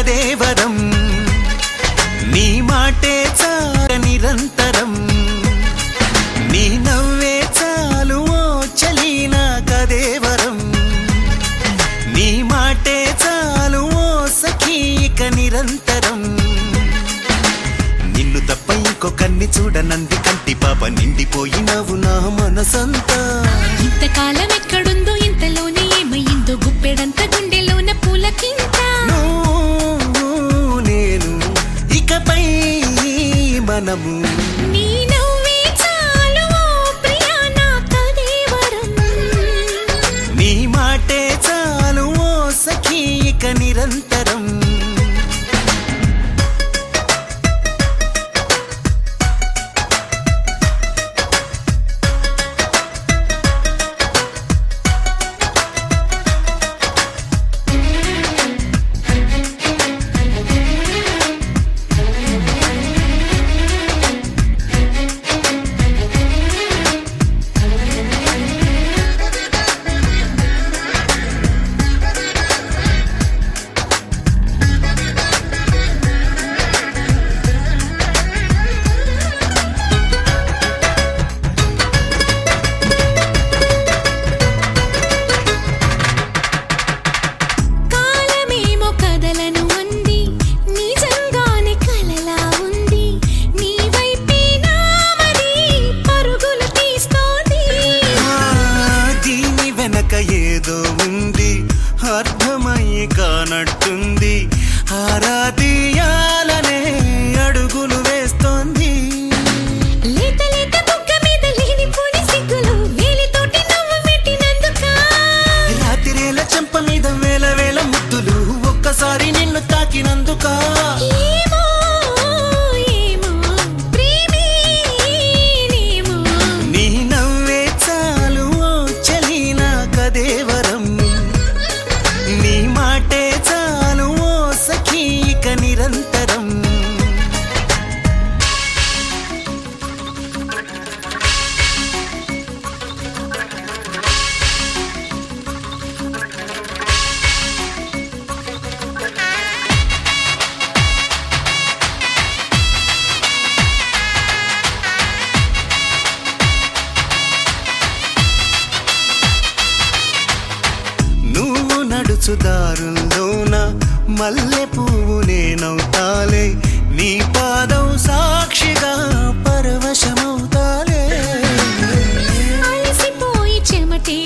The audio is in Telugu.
కదేవరం నీ మాటే చాల నిరంతరం నీ నవ్వే చాలు ఓ చలీనా కదేవరం నీ మాటే చాలు ఓ సఖీక నిరంతరం నిన్ను తప్ప ఇంకొకన్ని చూడనంది కంటి పాప నిండిపోయినవు నా మనసంతా ఇంతకాలం ఎక్కడుందో ఇంతలోనే ఏమయ్యిందో గుప్పెడంత గుండెలోన పూలకింత నేను ఇకపై మనము నీ నవ్వే చాలు ఓ ప్రియా నా కదేవరం నీ మాటే చాలు ఓ సఖీక నిరంతరం ఏదో ఉంది అర్థమయ్యి కానట్టుంది ఆరాధియాలనే అడుగులు వేస్తోంది లేత లేత బుగ్గ మీద లేనిపోని సిగ్గులు వేలితోటి నవ్వు పెట్టినందుక రాత్రిరేల చెంప మీద వేల వేల ముద్దులు ఒక్కసారి నిన్ను తాకినందుక ఏమో ఏమో ప్రేమేనేమో నీ నవ్వే చాలు ఓ చలీనా కదేవరం నీ మాటే చాలు ఓ సఖీక నిరంతరం నడుచుదారుల్లోన మల్లె పువ్వు నేనవుతాలే నీ పాదం సాక్షిగా పరవశమవుతాలే అలసిపోయి చెమటే